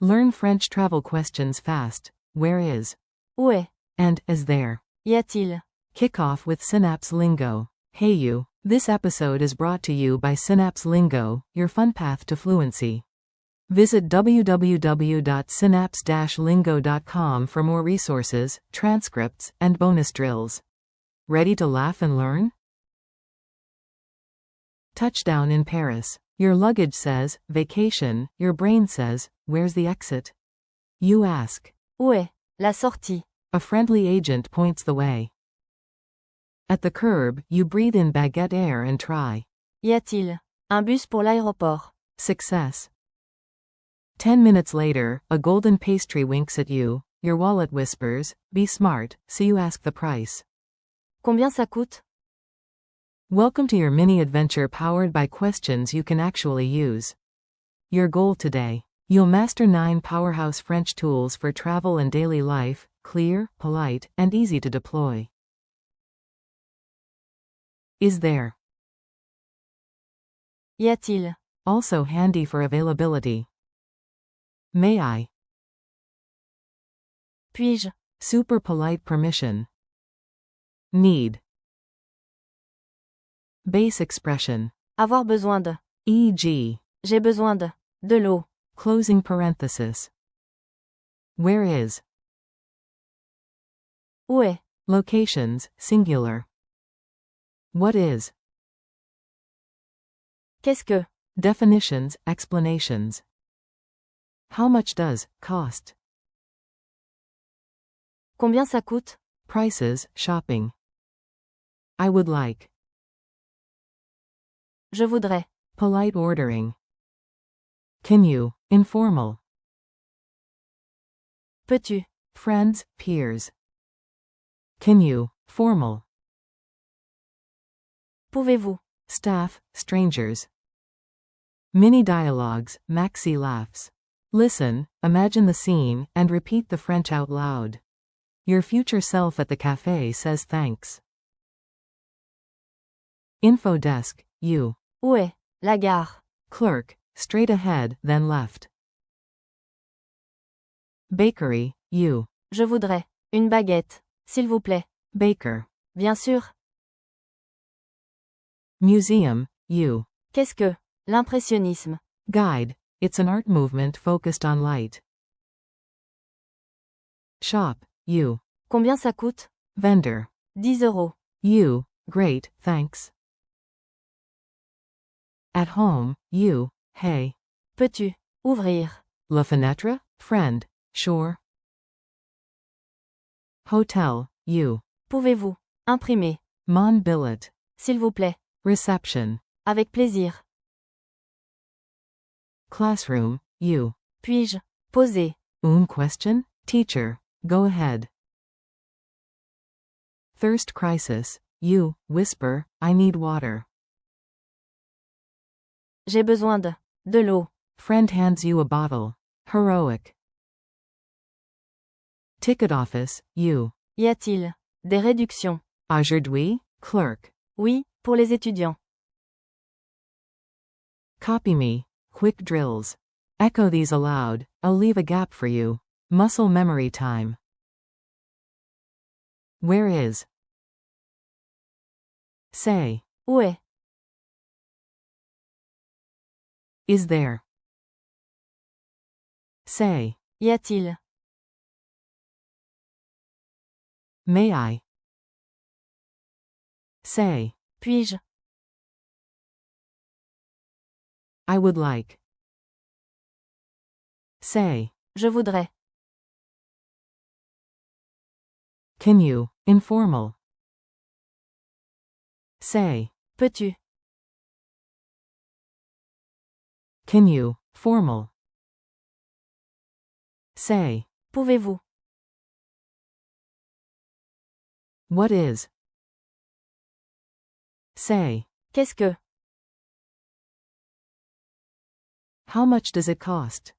Learn French travel questions fast. Where is? Où est? And is there? Y a-t-il? Kick off with Synapse Lingo. Hey you, this episode is brought to you by Synapse Lingo, your fun path to fluency. Visit www.synapse-lingo.com for more resources, transcripts, and bonus drills. Ready to laugh and learn? Touchdown in Paris. Your luggage says, vacation, your brain says, where's the exit? You ask. Où est la sortie? A friendly agent points the way. At the curb, you breathe in baguette air and try. Y a-t-il un bus pour l'aéroport? Success. 10 minutes later, a golden pastry winks at you, your wallet whispers, be smart, so you ask the price. Combien ça coûte? Welcome to your mini adventure powered by questions you can actually use. Your goal today. You'll master 9 powerhouse French tools for travel and daily life, clear, polite, and easy to deploy. Is there? Y a-t-il? Also handy for availability. May I? Puis-je? Super polite permission. Need. Base expression. Avoir besoin de. E.g. J'ai besoin de. De l'eau. Closing parenthesis. Where is? Où est? Locations, singular. What is? Qu'est-ce que? Definitions, explanations. How much does cost? Combien ça coûte? Prices, shopping. I would like. Je voudrais. Polite ordering. Can you? Informal. Peux-tu? Friends, peers. Can you? Formal. Pouvez-vous? Staff, strangers. Mini dialogues, maxi laughs. Listen, imagine the scene, and repeat the French out loud. Your future self at the cafe says thanks. Info desk, you. Où est la gare? Clerk, straight ahead, then left. Bakery, you. Je voudrais une baguette, s'il vous plaît. Baker. Bien sûr. Museum, you. Qu'est-ce que l'impressionnisme? Guide, it's an art movement focused on light. Shop, you. Combien ça coûte? Vendor. 10 euros. You. Great, thanks. At home, you. Hey. Peux-tu ouvrir? La fenêtre? Friend. Sure. Hotel, you. Pouvez-vous imprimer? Mon billet. S'il vous plaît. Reception. Avec plaisir. Classroom, you. Puis-je poser? Une question? Teacher. Go ahead. Thirst crisis, you. Whisper, I need water. J'ai besoin de l'eau. Friend hands you a bottle. Heroic. Ticket office, you. Y a-t-il des réductions? Aujourd'hui, clerk. Oui, pour les étudiants. Copy me. Quick drills. Echo these aloud, I'll leave a gap for you. Muscle memory time. Where is? Say. Où est? Is there? Say. Y a-t-il? May I? Say. Puis-je? I would like. Say. Je voudrais. Can you? Informal. Say. Peux-tu? Can you? Formal. Say. Pouvez-vous? What is? Say. Qu'est-ce que? How much does it cost?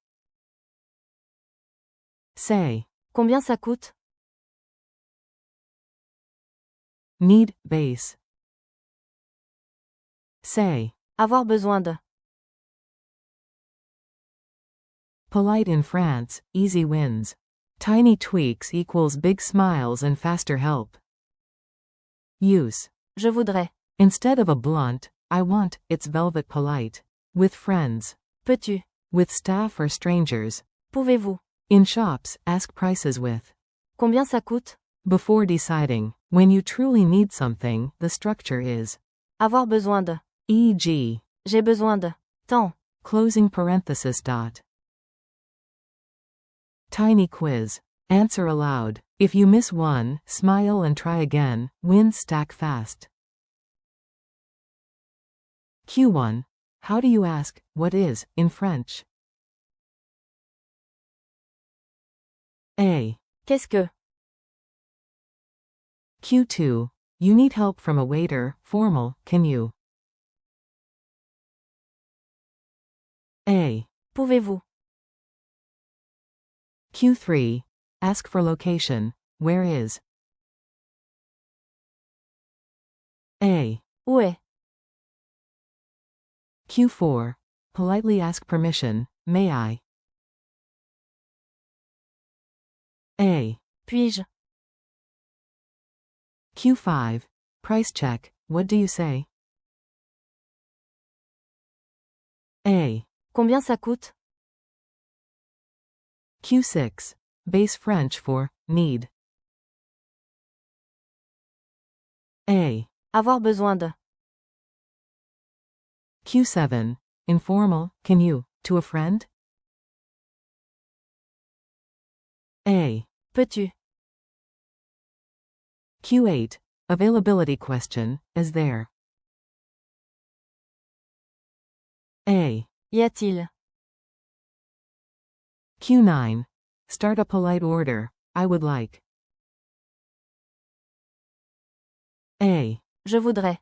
Say. Combien ça coûte? Need, base. Say. Avoir besoin de. Polite in France, easy wins. Tiny tweaks equals big smiles and faster help. Use. Je voudrais. Instead of a blunt, I want, it's velvet polite. With friends. Peux-tu? With staff or strangers. Pouvez-vous? In shops, ask prices with. Combien ça coûte? Before deciding. When you truly need something, the structure is. Avoir besoin de. E.g. J'ai besoin de. Temps. Closing parenthesis dot. Tiny quiz. Answer aloud. If you miss one, smile and try again. Wins stack fast. Q1. How do you ask, what is, in French? A. Qu'est-ce que? Q2. You need help from a waiter, formal, can you? A. Pouvez-vous? Q3. Ask for location. Where is? A. Où est? Q4. Politely ask permission. May I? A. Puis-je? Q5. Price check. What do you say? A. Combien ça coûte? Q6. Base French for need. A. Avoir besoin de. Q7. Informal, can you, to a friend? A. Peux-tu? Q8. Availability question, is there? A. Y a-t-il? Q9. Start a polite order. I would like. A. Je voudrais.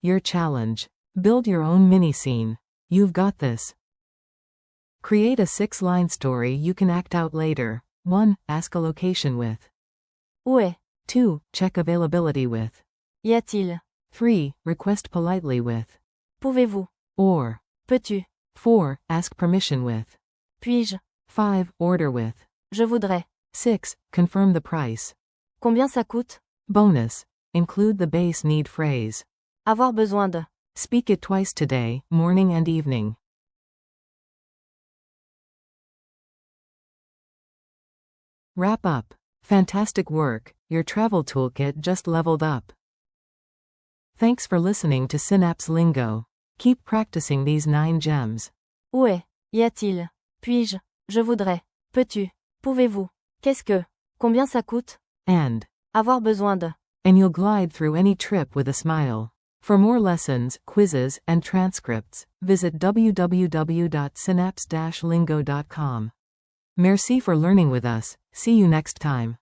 Your challenge. Build your own mini-scene. You've got this. Create a 6-line story you can act out later. 1. Ask a location with. Où est? 2. Check availability with. Y a-t-il? 3. Request politely with. Pouvez-vous? Or. Peux-tu? 4. Ask permission with. Puis-je? 5. Order with. Je voudrais. 6. Confirm the price. Combien ça coûte? Bonus. Include the base need phrase. Avoir besoin de. Speak it twice today, morning and evening. Wrap up. Fantastic work, your travel toolkit just leveled up. Thanks for listening to Synapse Lingo. Keep practicing these 9 gems. Où est? Y a-t-il? Puis-je? Je voudrais. Peux-tu? Pouvez-vous? Qu'est-ce que? Combien ça coûte? And Avoir besoin de. you'll glide through any trip with a smile. For more lessons, quizzes, and transcripts, visit www.synapse-lingo.com. Merci for learning with us. See you next time.